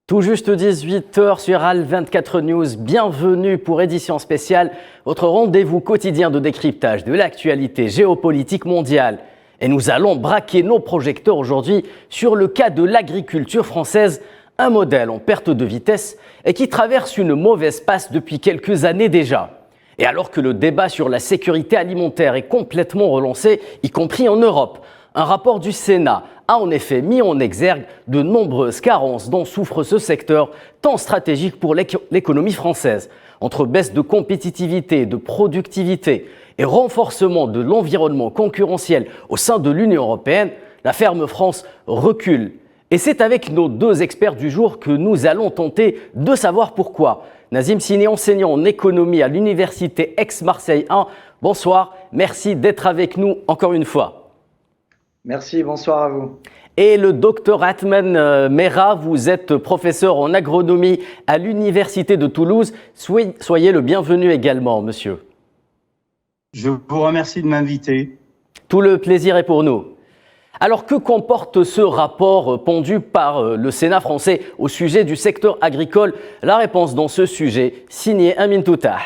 Tout juste 18h sur AL24 News, bienvenue pour édition spéciale, votre rendez-vous quotidien de décryptage de l'actualité géopolitique mondiale. Et nous allons braquer nos projecteurs aujourd'hui sur le cas de l'agriculture française, un modèle en perte de vitesse et qui traverse une mauvaise passe depuis quelques années déjà. Et alors que le débat sur la sécurité alimentaire est complètement relancé, y compris en Europe, un rapport du Sénat a en effet mis en exergue de nombreuses carences dont souffre ce secteur tant stratégique pour l'économie française. Entre baisse de compétitivité, de productivité et renforcement de l'environnement concurrentiel au sein de l'Union européenne, la ferme France recule. Et c'est avec nos deux experts du jour que nous allons tenter de savoir pourquoi. Nazim Sini, enseignant en économie à l'université Aix-Marseille 1. Bonsoir, merci d'être avec nous encore une fois. Merci, bonsoir à vous. Et le docteur Atman Mera, vous êtes professeur en agronomie à l'université de Toulouse. Soyez le bienvenu également, monsieur. Je vous remercie de m'inviter. Tout le plaisir est pour nous. Alors, que comporte ce rapport pondu par le Sénat français au sujet du secteur agricole? La réponse dans ce sujet, signée Amin Toutah.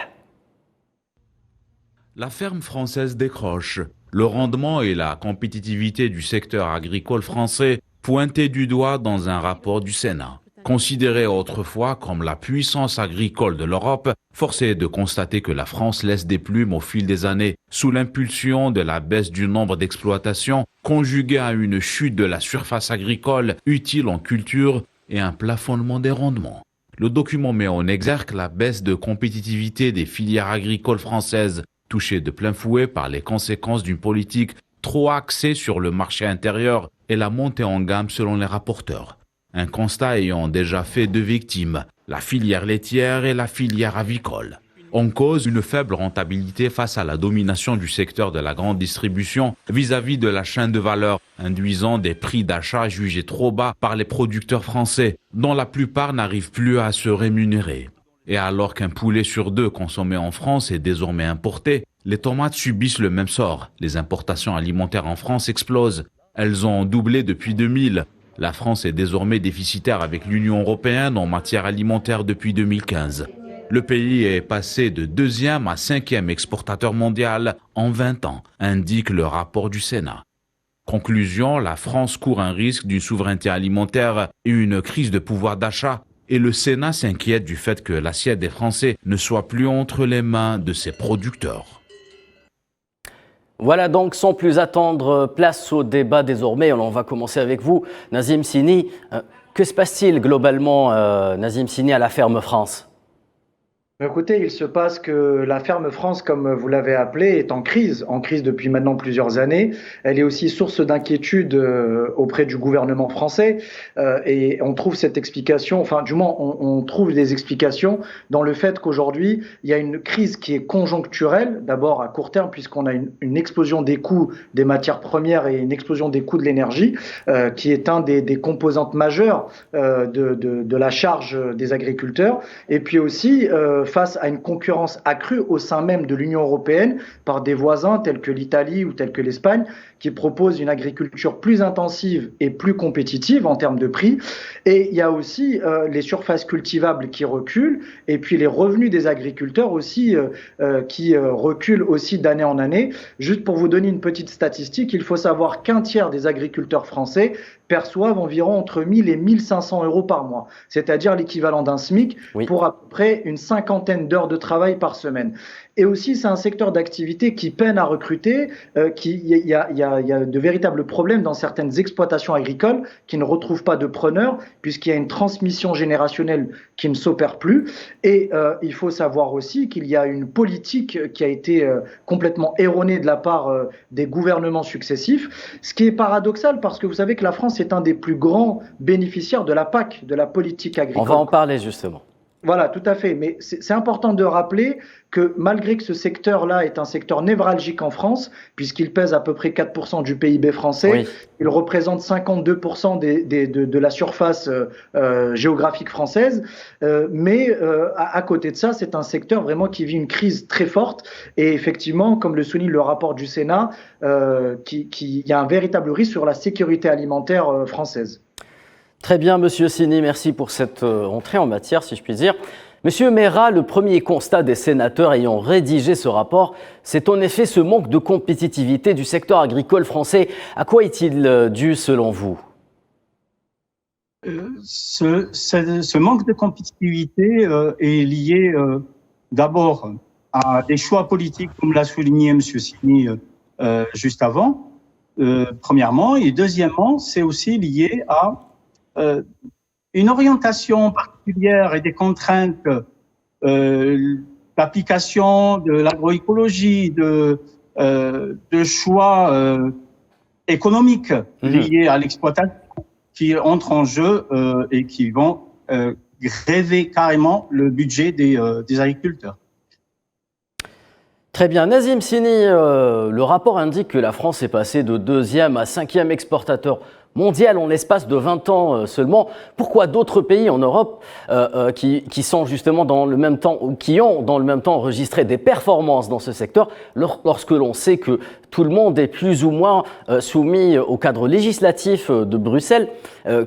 La ferme française décroche. Le rendement et la compétitivité du secteur agricole français pointés du doigt dans un rapport du Sénat. Considéré autrefois comme la puissance agricole de l'Europe, force est de constater que la France laisse des plumes au fil des années, sous l'impulsion de la baisse du nombre d'exploitations, conjuguée à une chute de la surface agricole utile en culture et un plafonnement des rendements. Le document met en exergue la baisse de compétitivité des filières agricoles françaises, touchées de plein fouet par les conséquences d'une politique trop axée sur le marché intérieur et la montée en gamme selon les rapporteurs. Un constat ayant déjà fait deux victimes, la filière laitière et la filière avicole. En cause, une faible rentabilité face à la domination du secteur de la grande distribution vis-à-vis de la chaîne de valeur, induisant des prix d'achat jugés trop bas par les producteurs français, dont la plupart n'arrivent plus à se rémunérer. Et alors qu'un poulet sur deux consommé en France est désormais importé, les tomates subissent le même sort. Les importations alimentaires en France explosent. Elles ont doublé depuis 2000. La France est désormais déficitaire avec l'Union européenne en matière alimentaire depuis 2015. Le pays est passé de 2e à 5e exportateur mondial en 20 ans, indique le rapport du Sénat. Conclusion, la France court un risque d'une souveraineté alimentaire et une crise de pouvoir d'achat. Et le Sénat s'inquiète du fait que l'assiette des Français ne soit plus entre les mains de ses producteurs. Voilà donc, sans plus attendre, place au débat désormais. Alors on va commencer avec vous, Nazim Sini. Que se passe-t-il globalement, Nazim Sini, à la ferme France ? Écoutez, il se passe que la ferme France, comme vous l'avez appelée, est en crise depuis maintenant plusieurs années. Elle est aussi source d'inquiétude auprès du gouvernement français et on trouve cette explication, enfin du moins on trouve des explications dans le fait qu'aujourd'hui il y a une crise qui est conjoncturelle, d'abord à court terme puisqu'on a une explosion des coûts des matières premières et une explosion des coûts de l'énergie qui est un des composantes majeures de la charge des agriculteurs, et puis aussi face à une concurrence accrue au sein même de l'Union européenne par des voisins tels que l'Italie ou tels que l'Espagne qui proposent une agriculture plus intensive et plus compétitive en termes de prix. Et il y a aussi les surfaces cultivables qui reculent et puis les revenus des agriculteurs aussi qui reculent aussi d'année en année. Juste pour vous donner une petite statistique, il faut savoir qu'un tiers des agriculteurs français perçoivent environ entre 1000 et 1500 euros par mois, c'est-à-dire l'équivalent d'un SMIC pour à peu près une cinquantaine d'heures de travail par semaine. Et aussi, c'est un secteur d'activité qui peine à recruter, il y a de véritables problèmes dans certaines exploitations agricoles qui ne retrouvent pas de preneurs, puisqu'il y a une transmission générationnelle qui ne s'opère plus. Et il faut savoir aussi qu'il y a une politique qui a été complètement erronée de la part des gouvernements successifs, ce qui est paradoxal parce que vous savez que la France est un des plus grands bénéficiaires de la PAC, de la politique agricole. On va en parler justement. Voilà, tout à fait. Mais c'est important de rappeler que malgré que ce secteur-là est un secteur névralgique en France, puisqu'il pèse à peu près 4% du PIB français, il représente 52% de la surface géographique française, mais à côté de ça, c'est un secteur vraiment qui vit une crise très forte. Et effectivement, comme le souligne le rapport du Sénat, il y a un véritable risque sur la sécurité alimentaire française. Très bien, Monsieur Sini, merci pour cette entrée en matière, si je puis dire. Monsieur Mera, le premier constat des sénateurs ayant rédigé ce rapport, c'est en effet ce manque de compétitivité du secteur agricole français. À quoi est-il dû selon vous ? Ce manque de compétitivité est lié d'abord à des choix politiques, comme l'a souligné M. Sini juste avant, premièrement. Et deuxièmement, c'est aussi lié à une orientation particulière et des contraintes d'application de l'agroécologie, de choix économiques liés à l'exploitation qui entrent en jeu et qui vont gréver carrément le budget des agriculteurs. Très bien. Nazim Sini, le rapport indique que la France est passée de 2e à 5e exportateur mondial en l'espace de 20 ans seulement. Pourquoi d'autres pays en Europe qui sont justement dans le même temps, ou qui ont dans le même temps enregistré des performances dans ce secteur, lorsque l'on sait que tout le monde est plus ou moins soumis au cadre législatif de Bruxelles,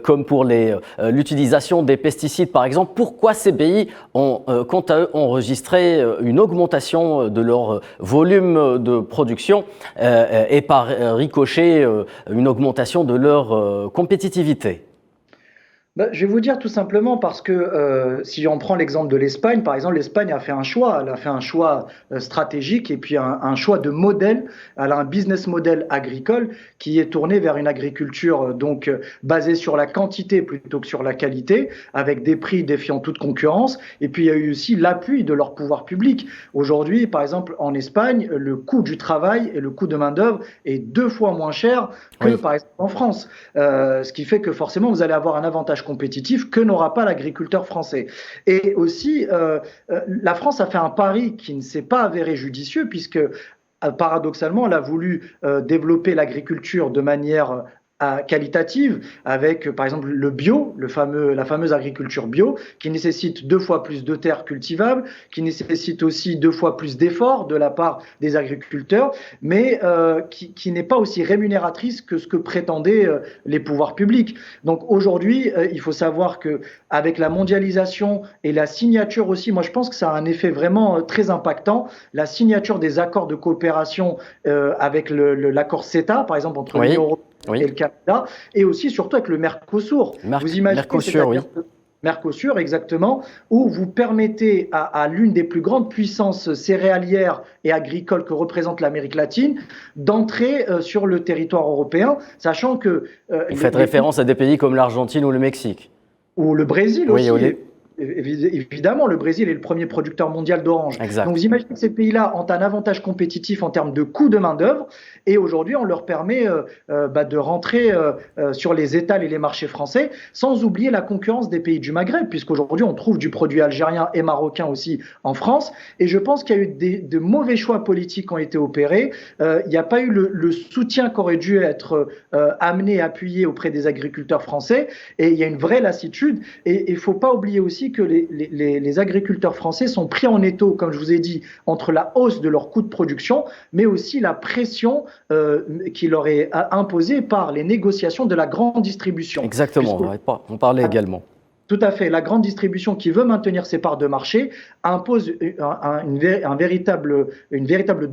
comme pour l'utilisation des pesticides par exemple, pourquoi ces pays ont quant à eux enregistré une augmentation de leur volume de production et par ricochet une augmentation de leur compétitivité? Je vais vous dire tout simplement parce que si on prend l'exemple de l'Espagne, par exemple, l'Espagne a fait un choix, elle a fait un choix stratégique et puis un choix de modèle. Elle a un business model agricole qui est tourné vers une agriculture donc basée sur la quantité plutôt que sur la qualité, avec des prix défiant toute concurrence. Et puis il y a eu aussi l'appui de leur pouvoir public. Aujourd'hui, par exemple, en Espagne, le coût du travail et le coût de main-d'œuvre est 2 fois moins cher que par exemple en France. Ce qui fait que forcément, vous allez avoir un avantage compétitif que n'aura pas l'agriculteur français. Et aussi, la France a fait un pari qui ne s'est pas avéré judicieux puisque paradoxalement, elle a voulu développer l'agriculture de manière qualitative avec par exemple le bio, la fameuse agriculture bio qui nécessite 2 fois plus de terres cultivables, qui nécessite aussi 2 fois plus d'efforts de la part des agriculteurs, mais qui n'est pas aussi rémunératrice que ce que prétendaient les pouvoirs publics. Donc aujourd'hui, il faut savoir que avec la mondialisation et la signature aussi, moi je pense que ça a un effet vraiment très impactant, la signature des accords de coopération avec l'accord CETA, par exemple entre l'Union européenne et le Canada, et aussi surtout avec le Mercosur. Vous imaginez Mercosur, Mercosur, exactement, où vous permettez à l'une des plus grandes puissances céréalières et agricoles que représente l'Amérique latine d'entrer sur le territoire européen, sachant que... vous faites référence à des pays comme l'Argentine ou le Mexique. Ou le Brésil aussi. Évidemment, le Brésil est le premier producteur mondial d'orange. Donc vous imaginez que ces pays-là ont un avantage compétitif en termes de coût de main-d'œuvre et aujourd'hui on leur permet de rentrer sur les étals et les marchés français sans oublier la concurrence des pays du Maghreb, puisqu'aujourd'hui on trouve du produit algérien et marocain aussi en France. Et je pense qu'il y a eu de mauvais choix politiques qui ont été opérés. Il n'y a pas eu le soutien qu'aurait dû être amené, appuyé auprès des agriculteurs français. Et il y a une vraie lassitude. Et il ne faut pas oublier aussi que les agriculteurs français sont pris en étau, comme je vous ai dit, entre la hausse de leur coût de production, mais aussi la pression qui leur est imposée par les négociations de la grande distribution. Exactement, on parlait également. Tout à fait. La grande distribution qui veut maintenir ses parts de marché impose une véritable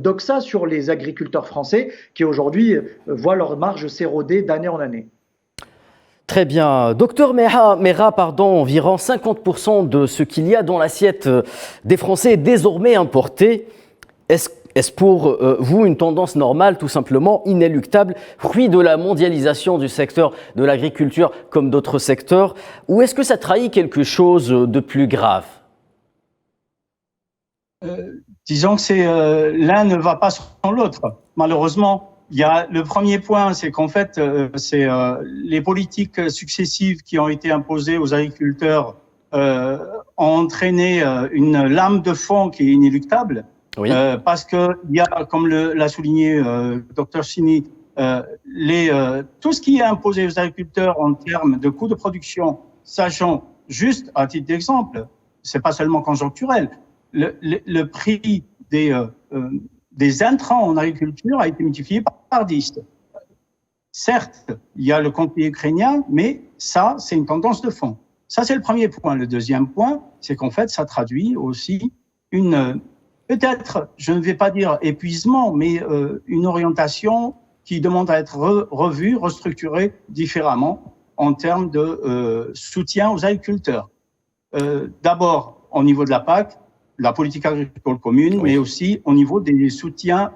doxa sur les agriculteurs français qui aujourd'hui voient leur marge s'éroder d'année en année. Très bien. Docteur Mera, environ 50% de ce qu'il y a dans l'assiette des Français est désormais importé. Est-ce pour vous une tendance normale, tout simplement inéluctable, fruit de la mondialisation du secteur de l'agriculture comme d'autres secteurs, ou est-ce que ça trahit quelque chose de plus grave ? Disons que l'un ne va pas sans l'autre, malheureusement. Il y a le premier point, c'est qu'en fait, c'est les politiques successives qui ont été imposées aux agriculteurs ont entraîné une lame de fond qui est inéluctable. Oui. Parce que il y a, comme l'a souligné Dr Sini, tout ce qui est imposé aux agriculteurs en termes de coûts de production, sachant juste à titre d'exemple, c'est pas seulement conjoncturel, le prix des intrants en agriculture a été multiplié par 10. certes, il y a le conflit ukrainien, mais ça, c'est une tendance de fond. Ça, c'est le premier point. Le deuxième point, c'est qu'en fait, ça traduit aussi peut-être, je ne vais pas dire épuisement, mais une orientation qui demande à être revue, restructurée différemment en termes de soutien aux agriculteurs. D'abord, au niveau de la PAC, la politique agricole commune, oui, mais aussi au niveau des soutiens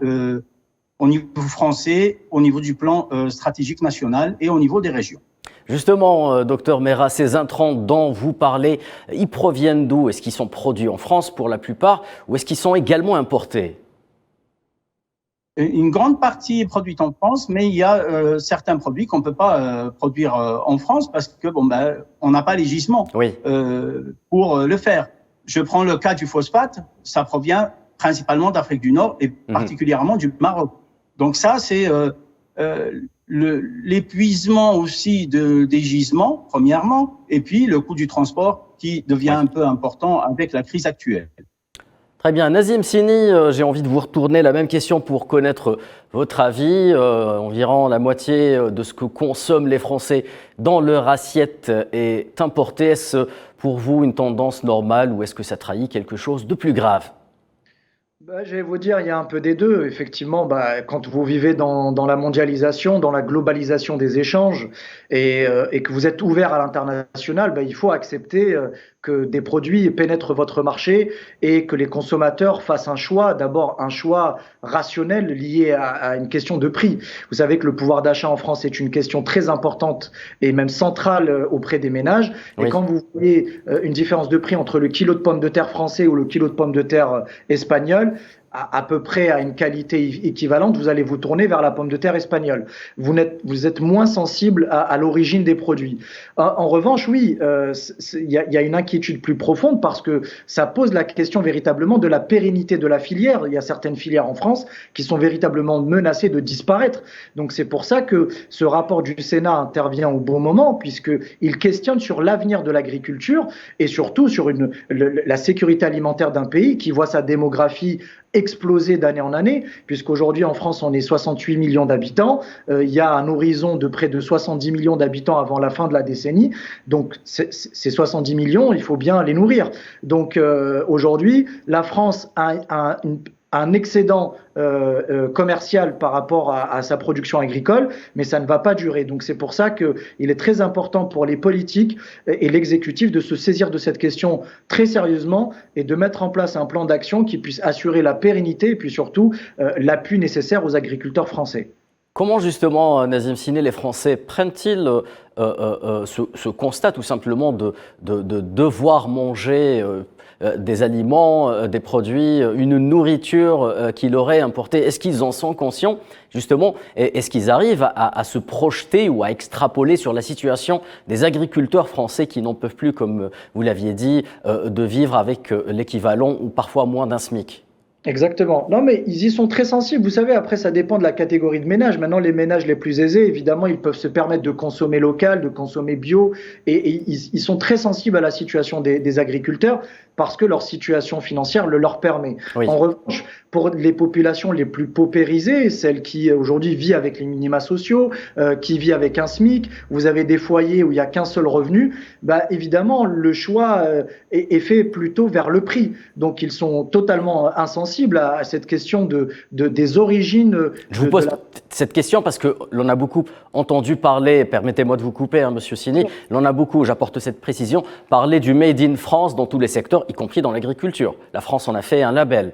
au niveau français, au niveau du plan stratégique national et au niveau des régions. Justement, docteur Mera, ces intrants dont vous parlez, ils proviennent d'où? Est-ce qu'ils sont produits en France pour la plupart ou est-ce qu'ils sont également importés? Une grande partie est produite en France, mais il y a certains produits qu'on ne peut pas produire en France parce que on n'a pas les gisements, oui, pour le faire. Je prends le cas du phosphate, ça provient principalement d'Afrique du Nord et particulièrement du Maroc. Donc ça, c'est l'épuisement aussi des gisements, premièrement, et puis le coût du transport qui devient un peu important avec la crise actuelle. Très bien. Nazim Sini, j'ai envie de vous retourner la même question pour connaître votre avis. Environ la moitié de ce que consomment les Français dans leur assiette est importé. Est-ce pour vous une tendance normale ou est-ce que ça trahit quelque chose de plus grave? Je vais vous dire, il y a un peu des deux. Effectivement, quand vous vivez dans la mondialisation, dans la globalisation des échanges et que vous êtes ouvert à l'international, il faut accepter que des produits pénètrent votre marché et que les consommateurs fassent un choix, d'abord un choix rationnel lié à une question de prix. Vous savez que le pouvoir d'achat en France est une question très importante et même centrale auprès des ménages. Oui. Et quand vous voyez une différence de prix entre le kilo de pommes de terre français ou le kilo de pommes de terre espagnol, à peu près à une qualité équivalente, vous allez vous tourner vers la pomme de terre espagnole. Vous êtes moins sensible à l'origine des produits. En revanche, oui, il y a une inquiétude plus profonde parce que ça pose la question véritablement de la pérennité de la filière. Il y a certaines filières en France qui sont véritablement menacées de disparaître. Donc c'est pour ça que ce rapport du Sénat intervient au bon moment puisqu'il questionne sur l'avenir de l'agriculture et surtout sur la sécurité alimentaire d'un pays qui voit sa démographie exploser d'année en année, puisqu'aujourd'hui en France on est 68 millions d'habitants, il y a un horizon de près de 70 millions d'habitants avant la fin de la décennie, donc ces 70 millions, il faut bien les nourrir. Donc aujourd'hui, la France a un excédent commercial par rapport à sa production agricole, mais ça ne va pas durer. Donc c'est pour ça qu'il est très important pour les politiques et l'exécutif de se saisir de cette question très sérieusement et de mettre en place un plan d'action qui puisse assurer la pérennité et puis surtout l'appui nécessaire aux agriculteurs français. Comment justement, Nazim Sini, les Français prennent-ils ce constat tout simplement de devoir manger des aliments, des produits, une nourriture qu'ils auraient importée? Est-ce qu'ils en sont conscients justement? Est-ce qu'ils arrivent à se projeter ou à extrapoler sur la situation des agriculteurs français qui n'en peuvent plus, comme vous l'aviez dit, de vivre avec l'équivalent ou parfois moins d'un SMIC? Exactement. Non, mais ils y sont très sensibles. Vous savez, après, ça dépend de la catégorie de ménage. Maintenant, les ménages les plus aisés, évidemment, ils peuvent se permettre de consommer local, de consommer bio. Et ils sont très sensibles à la situation des agriculteurs parce que leur situation financière le leur permet. Oui. En revanche, pour les populations les plus paupérisées, celles qui aujourd'hui vivent avec les minima sociaux, qui vivent avec un SMIC, vous avez des foyers où il n'y a qu'un seul revenu, évidemment, le choix est fait plutôt vers le prix. Donc, ils sont totalement insensibles à cette question des origines. Je vous pose cette question parce que l'on a beaucoup entendu parler, permettez-moi de vous couper, Monsieur Sini, l'on a beaucoup, j'apporte cette précision, parler du Made in France dans tous les secteurs, y compris dans l'agriculture. La France en a fait un label.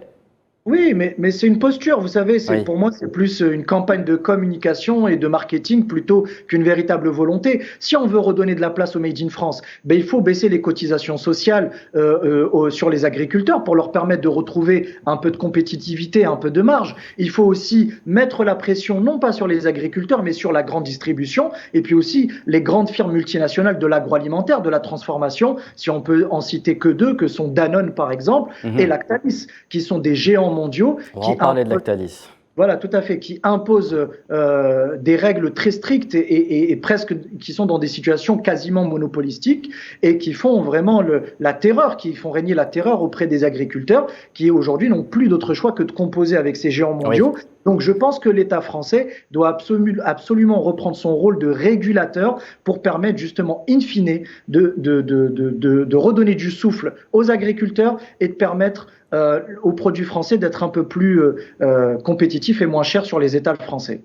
Oui, mais c'est une posture, vous savez, oui. Pour moi, c'est plus une campagne de communication et de marketing plutôt qu'une véritable volonté. Si on veut redonner de la place au Made in France, il faut baisser les cotisations sociales sur les agriculteurs pour leur permettre de retrouver un peu de compétitivité, un peu de marge. Il faut aussi mettre la pression, non pas sur les agriculteurs, mais sur la grande distribution et puis aussi les grandes firmes multinationales de l'agroalimentaire, de la transformation, si on peut en citer que deux, que sont Danone par exemple, et Lactalis, qui sont des géants mondiaux. On va en parler de Lactalis. Voilà, tout à fait, qui impose des règles très strictes et presque qui sont dans des situations quasiment monopolistiques et qui font vraiment la terreur, qui font régner la terreur auprès des agriculteurs qui aujourd'hui n'ont plus d'autre choix que de composer avec ces géants mondiaux. Oui. Donc je pense que l'État français doit absolument reprendre son rôle de régulateur pour permettre justement, in fine, de redonner du souffle aux agriculteurs et de permettre aux produits français d'être un peu plus compétitifs et moins chers sur les étals français.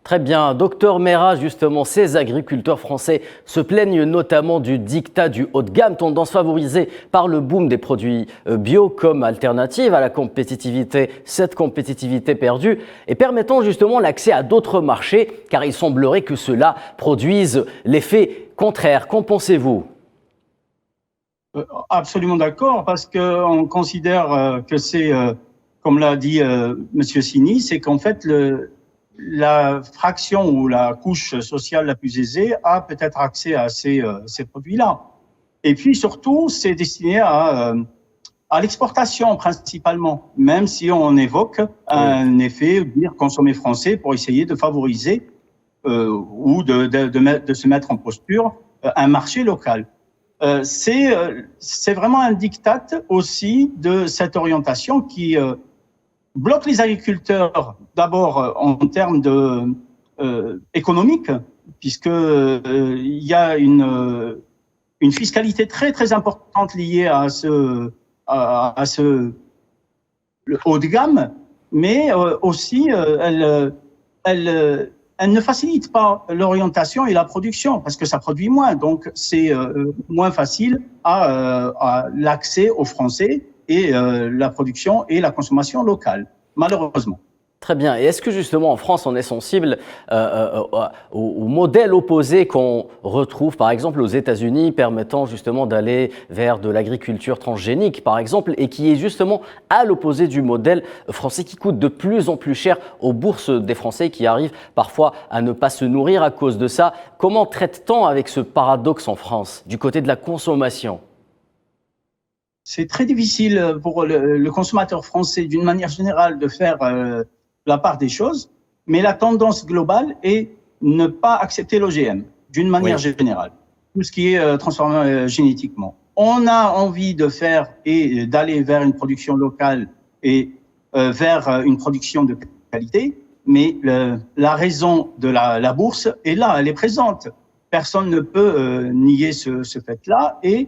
Très bien. Docteur Merat, justement, ces agriculteurs français se plaignent notamment du diktat du haut de gamme, tendance favorisée par le boom des produits bio comme alternative à la compétitivité, cette compétitivité perdue, et permettant justement l'accès à d'autres marchés, car il semblerait que cela produise l'effet contraire. Qu'en pensez-vous ? Absolument d'accord, parce qu'on considère que c'est, comme l'a dit Monsieur Sini, c'est qu'en fait la fraction ou la couche sociale la plus aisée a peut-être accès à ces produits-là. Et puis surtout, c'est destiné à l'exportation principalement, même si on évoque un effet dire consommer français pour essayer de favoriser ou de se mettre en posture un marché local. C'est vraiment un diktat aussi de cette orientation qui bloque les agriculteurs d'abord en termes économiques, puisque il y a une fiscalité très très importante liée à ce le haut de gamme, mais aussi elle ne facilite pas l'orientation et la production parce que ça produit moins, donc c'est moins facile à l'accès aux Français et la production et la consommation locale, malheureusement. Très bien. Et est-ce que justement en France, on est sensible au modèle opposé qu'on retrouve par exemple aux États-Unis, permettant justement d'aller vers de l'agriculture transgénique par exemple, et qui est justement à l'opposé du modèle français qui coûte de plus en plus cher aux bourses des Français qui arrivent parfois à ne pas se nourrir à cause de ça. Comment traite-t-on avec ce paradoxe en France du côté de la consommation ? C'est très difficile pour le consommateur français d'une manière générale de faire la part des choses, mais la tendance globale est ne pas accepter l'OGM d'une manière générale, tout ce qui est transformé génétiquement. On a envie de faire et d'aller vers une production locale et vers une production de qualité, mais la raison de la bourse est là, elle est présente. Personne ne peut nier ce fait-là et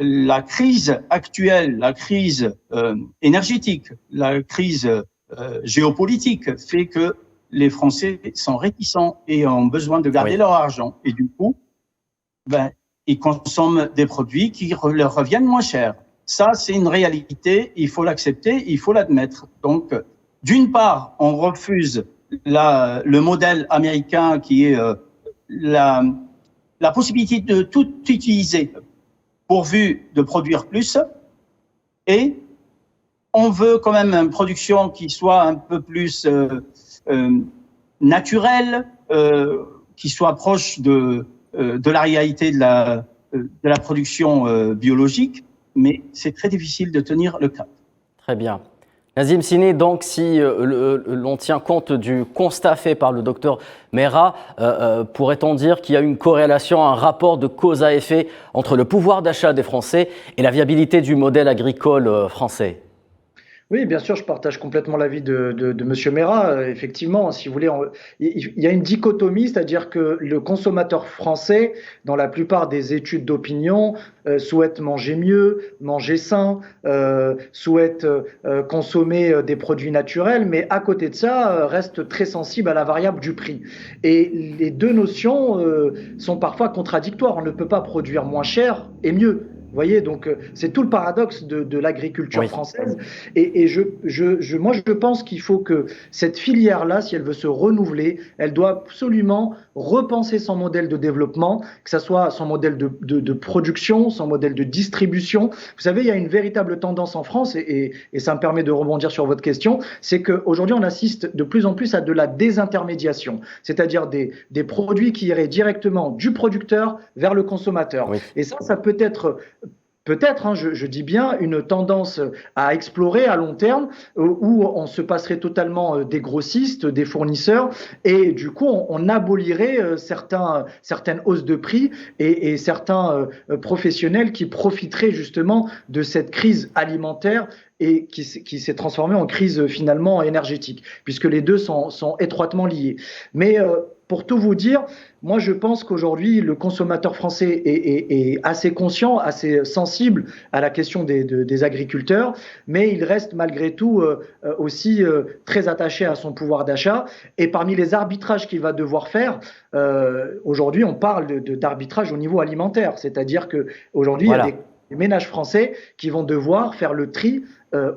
la crise actuelle, la crise énergétique, la crise géopolitique fait que les Français sont réticents et ont besoin de garder leur argent. Et du coup, ils consomment des produits qui leur reviennent moins chers. Ça, c'est une réalité, il faut l'accepter, il faut l'admettre. Donc, d'une part, on refuse le modèle américain qui est la possibilité de tout utiliser pourvu de produire plus, et on veut quand même une production qui soit un peu plus naturelle, qui soit proche de la réalité de la production biologique, mais c'est très difficile de tenir le cap. Très bien. Nazim Sini, donc si l'on tient compte du constat fait par le docteur Merat, pourrait-on dire qu'il y a une corrélation, un rapport de cause à effet entre le pouvoir d'achat des Français et la viabilité du modèle agricole français ? Oui, bien sûr, je partage complètement l'avis de Monsieur Merat. Effectivement, si vous voulez, il y a une dichotomie, c'est-à-dire que le consommateur français, dans la plupart des études d'opinion, souhaite manger mieux, manger sain, souhaite consommer des produits naturels, mais à côté de ça, reste très sensible à la variable du prix. Et les deux notions sont parfois contradictoires. On ne peut pas produire moins cher et mieux. Vous voyez, donc c'est tout le paradoxe de l'agriculture française. Et moi, je pense qu'il faut que cette filière-là, si elle veut se renouveler, elle doit absolument repenser son modèle de développement, que ce soit son modèle de production, son modèle de distribution. Vous savez, il y a une véritable tendance en France, et ça me permet de rebondir sur votre question, c'est qu'aujourd'hui, on assiste de plus en plus à de la désintermédiation, c'est-à-dire des produits qui iraient directement du producteur vers le consommateur. Oui. Et ça peut être peut-être, hein, je dis bien, une tendance à explorer à long terme où on se passerait totalement des grossistes, des fournisseurs, et du coup on abolirait certaines hausses de prix et certains professionnels qui profiteraient justement de cette crise alimentaire et qui s'est transformée en crise finalement énergétique, puisque les deux sont étroitement liés. Mais pour tout vous dire, moi je pense qu'aujourd'hui le consommateur français est assez conscient, assez sensible à la question des agriculteurs, mais il reste malgré tout aussi très attaché à son pouvoir d'achat. Et parmi les arbitrages qu'il va devoir faire, aujourd'hui on parle d'arbitrage au niveau alimentaire, c'est-à-dire qu'aujourd'hui il y a des ménages français qui vont devoir faire le tri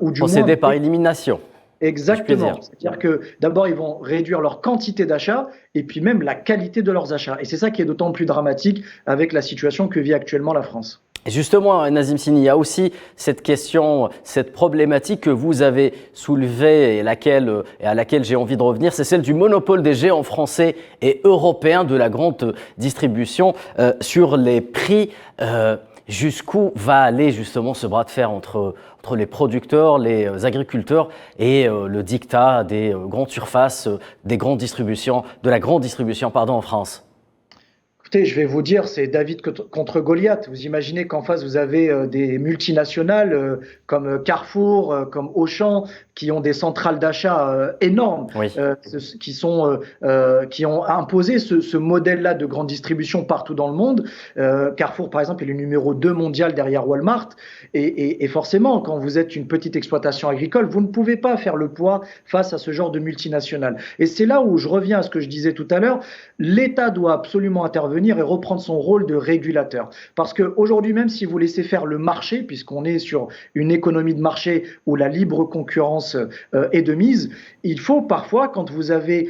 ou du procéder moins par élimination. Exactement. C'est-à-dire que d'abord, ils vont réduire leur quantité d'achat et puis même la qualité de leurs achats. Et c'est ça qui est d'autant plus dramatique avec la situation que vit actuellement la France. Et justement, Nazim Sini, il y a aussi cette question, cette problématique que vous avez soulevée et à laquelle j'ai envie de revenir, c'est celle du monopole des géants français et européens de la grande distribution sur les prix. Jusqu'où va aller justement ce bras de fer entre les producteurs, les agriculteurs et le diktat des grandes surfaces, des grandes distributions, de la grande distribution en France? Écoutez, je vais vous dire, c'est David contre Goliath. Vous imaginez qu'en face, vous avez des multinationales comme Carrefour, comme Auchan, qui ont des centrales d'achat énormes, oui. Qui ont imposé ce modèle-là de grande distribution partout dans le monde. Carrefour, par exemple, est le numéro 2 mondial derrière Walmart. Et forcément, quand vous êtes une petite exploitation agricole, vous ne pouvez pas faire le poids face à ce genre de multinationales. Et c'est là où je reviens à ce que je disais tout à l'heure. L'État doit absolument intervenir et reprendre son rôle de régulateur. Parce qu'aujourd'hui, même si vous laissez faire le marché, puisqu'on est sur une économie de marché où la libre concurrence est de mise, il faut parfois, quand vous avez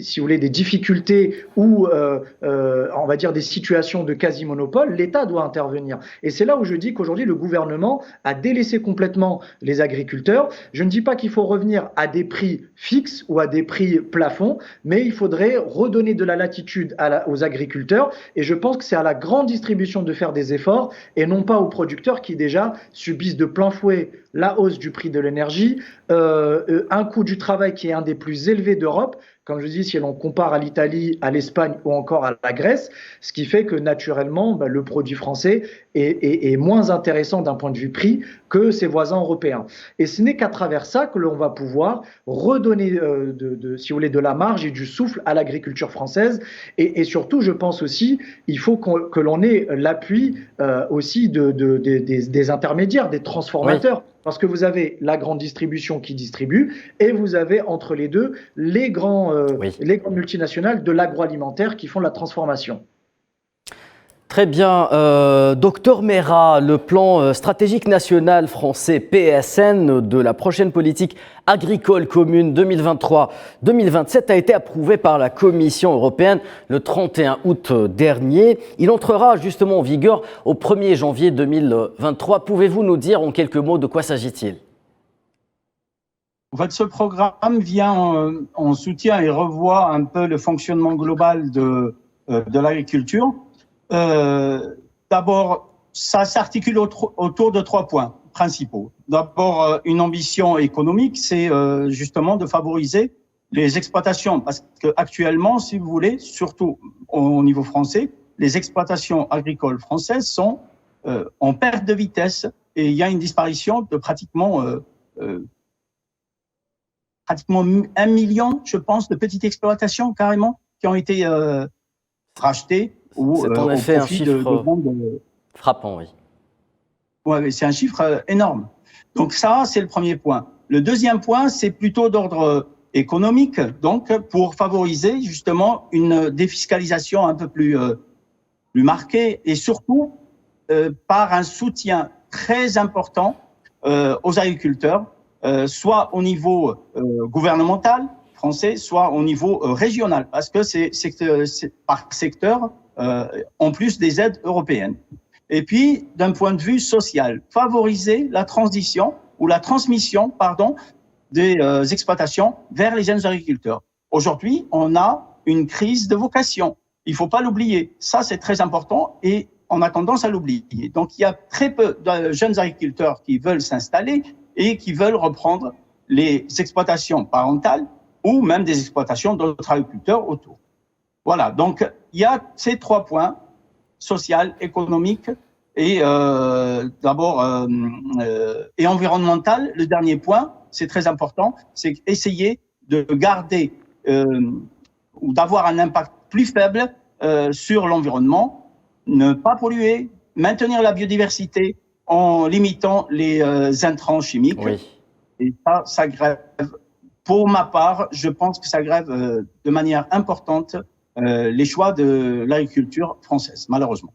si vous voulez, des difficultés ou on va dire des situations de quasi-monopole, l'État doit intervenir. Et c'est là où je dis qu'aujourd'hui, le gouvernement a délaissé complètement les agriculteurs. Je ne dis pas qu'il faut revenir à des prix fixes ou à des prix plafonds, mais il faudrait redonner de la latitude aux agriculteurs, et je pense que c'est à la grande distribution de faire des efforts et non pas aux producteurs qui déjà subissent de plein fouet la hausse du prix de l'énergie, un coût du travail qui est un des plus élevés d'Europe, comme je dis, si l'on compare à l'Italie, à l'Espagne ou encore à la Grèce, ce qui fait que naturellement, le produit français est moins intéressant d'un point de vue prix que ses voisins européens. Et ce n'est qu'à travers ça que l'on va pouvoir redonner, si vous voulez, de la marge et du souffle à l'agriculture française. Et surtout, je pense aussi, il faut que l'on ait l'appui aussi des intermédiaires, des transformateurs. Oui. Parce que vous avez la grande distribution qui distribue et vous avez entre les deux les grandes multinationales de l'agroalimentaire qui font la transformation. Très bien. Docteur Mera, le plan stratégique national français PSN de la prochaine politique agricole commune 2023-2027 a été approuvé par la Commission européenne le 31 août dernier. Il entrera justement en vigueur au 1er janvier 2023. Pouvez-vous nous dire en quelques mots de quoi s'agit-il ? En fait, ce programme vient en soutien et revoit un peu le fonctionnement global de l'agriculture. D'abord, ça s'articule autour de 3 points principaux. D'abord, une ambition économique, c'est justement de favoriser les exploitations, parce que actuellement, si vous voulez, surtout au niveau français, les exploitations agricoles françaises sont en perte de vitesse et il y a une disparition de pratiquement 1 million, je pense, de petites exploitations carrément qui ont été rachetées. C'est en effet un chiffre frappant, oui. Ouais, c'est un chiffre énorme. Donc ça, c'est le premier point. Le deuxième point, c'est plutôt d'ordre économique, donc pour favoriser justement une défiscalisation un peu plus marquée et surtout par un soutien très important aux agriculteurs, soit au niveau gouvernemental français, soit au niveau régional, parce que c'est par secteur, en plus des aides européennes. Et puis, d'un point de vue social, favoriser la transition ou la transmission, des exploitations vers les jeunes agriculteurs. Aujourd'hui, on a une crise de vocation. Il ne faut pas l'oublier. Ça, c'est très important. Et on a tendance à l'oublier. Donc, il y a très peu de jeunes agriculteurs qui veulent s'installer et qui veulent reprendre les exploitations parentales ou même des exploitations d'autres agriculteurs autour. Voilà, donc il y a ces 3 points, social, économique et d'abord et environnemental. Le dernier point, c'est très important, c'est essayer de garder ou d'avoir un impact plus faible sur l'environnement, ne pas polluer, maintenir la biodiversité en limitant les intrants chimiques. Oui. Et ça grève. Pour ma part, je pense que ça grève de manière importante les choix de l'agriculture française, malheureusement.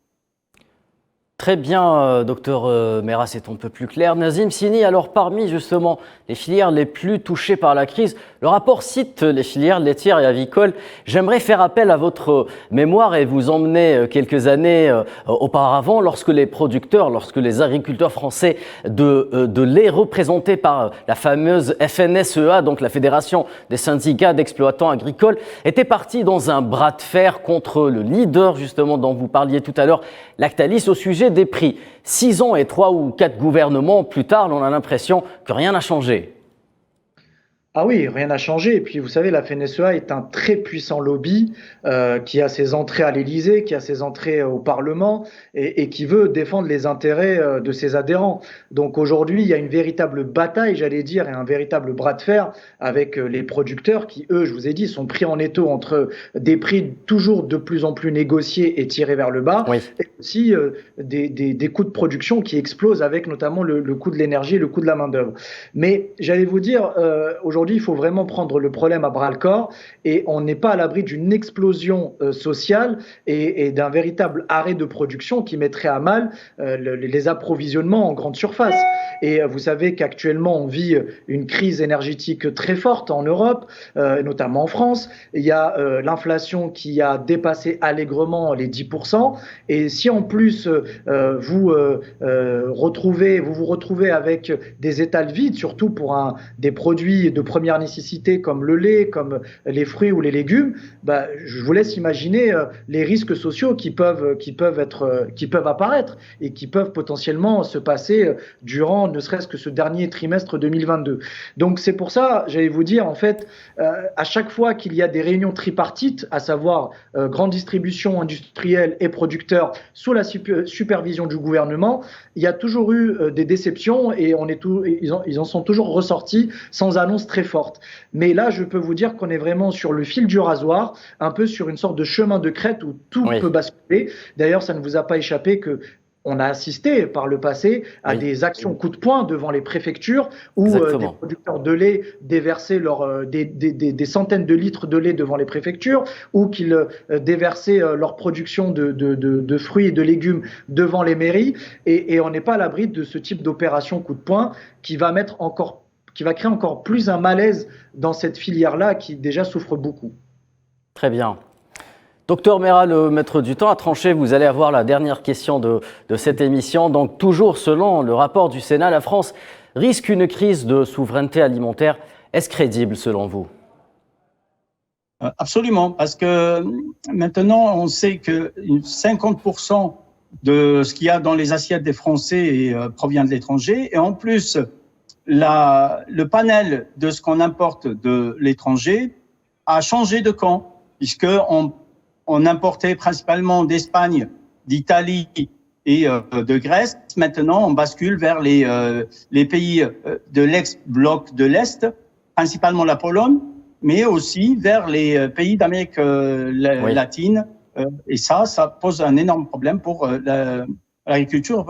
Très bien, docteur Meras, c'est un peu plus clair. Nazim Sini, alors parmi justement les filières les plus touchées par la crise, le rapport cite les filières laitières et avicoles. J'aimerais faire appel à votre mémoire et vous emmener quelques années auparavant, lorsque les producteurs, lorsque les agriculteurs français de lait représentés par la fameuse FNSEA, donc la Fédération des syndicats d'exploitants agricoles, étaient partis dans un bras de fer contre le leader justement dont vous parliez tout à l'heure, Lactalis, au sujet des prix. 6 ans et 3 ou 4 gouvernements plus tard, on a l'impression que rien n'a changé. Ah oui, rien n'a changé. Et puis, vous savez, la FNSEA est un très puissant lobby qui a ses entrées à l'Élysée, qui a ses entrées au Parlement et qui veut défendre les intérêts de ses adhérents. Donc aujourd'hui, il y a une véritable bataille, j'allais dire, et un véritable bras de fer avec les producteurs qui, eux, je vous ai dit, sont pris en étau entre des prix toujours de plus en plus négociés et tirés vers le bas, Oui. et aussi des coûts de production qui explosent avec notamment le coût de l'énergie et le coût de la main-d'œuvre. Mais j'allais vous dire, aujourd'hui, il faut vraiment prendre le problème à bras-le-corps et on n'est pas à l'abri d'une explosion sociale et d'un véritable arrêt de production qui mettrait à mal les approvisionnements en grande surface. Et vous savez qu'actuellement, on vit une crise énergétique très forte en Europe, notamment en France. Il y a l'inflation qui a dépassé allègrement les 10%. Et si en plus vous vous retrouvez avec des étals vides, surtout pour des produits de première nécessité comme le lait, comme les fruits ou les légumes, je vous laisse imaginer les risques sociaux qui peuvent apparaître et qui peuvent potentiellement se passer durant ne serait-ce que ce dernier trimestre 2022. Donc c'est pour ça, j'allais vous dire, en fait, à chaque fois qu'il y a des réunions tripartites, à savoir grande distribution, industrielle et producteurs, sous la supervision du gouvernement, il y a toujours eu des déceptions et ils en sont toujours ressortis sans annonce très forte. Mais là, je peux vous dire qu'on est vraiment sur le fil du rasoir, un peu sur une sorte de chemin de crête où tout peut basculer. D'ailleurs, ça ne vous a pas échappé que on a assisté par le passé à des actions coup de poing devant les préfectures où des producteurs de lait déversaient des centaines de litres de lait devant les préfectures ou qu'ils déversaient leur production de fruits et de légumes devant les mairies. Et on n'est pas à l'abri de ce type d'opération coup de poing qui va créer encore plus un malaise dans cette filière-là qui déjà souffre beaucoup. Très bien. Docteur Meras, le maître du temps a tranché. Vous allez avoir la dernière question de cette émission. Donc, toujours selon le rapport du Sénat, la France risque une crise de souveraineté alimentaire. Est-ce crédible selon vous ? Absolument, parce que maintenant, on sait que 50% de ce qu'il y a dans les assiettes des Français provient de l'étranger. Et en plus, le panel de ce qu'on importe de l'étranger a changé de camp, puisqu'on importait principalement d'Espagne, d'Italie et de Grèce. Maintenant, on bascule vers les pays de l'ex-bloc de l'Est, principalement la Pologne, mais aussi vers les pays d'Amérique latine. Et ça pose un énorme problème pour l'agriculture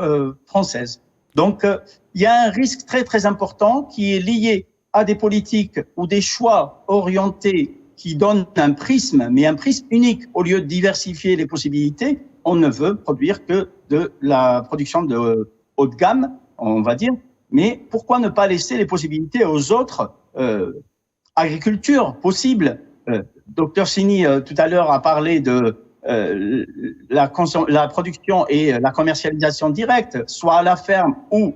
française. Donc, il y a un risque très, très important qui est lié à des politiques ou des choix orientés qui donnent un prisme, mais un prisme unique. Au lieu de diversifier les possibilités, on ne veut produire que de la production de haut de gamme, on va dire. Mais pourquoi ne pas laisser les possibilités aux autres agricultures possibles? Docteur Sini, tout à l'heure, a parlé de la production et la commercialisation directe, soit à la ferme ou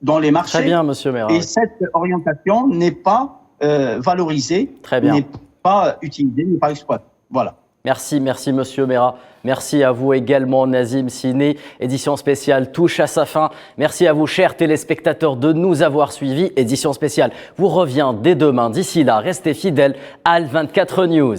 dans les marchés. Très bien, monsieur Meras. Et cette orientation n'est pas valorisée, très bien, n'est pas utilisée, n'est pas exploitée. Voilà. Merci Monsieur Mera. Merci à vous également Nazim Siné. Édition spéciale touche à sa fin. Merci à vous chers téléspectateurs de nous avoir suivis. Édition spéciale vous revient dès demain. D'ici là, restez fidèles à Al 24 News.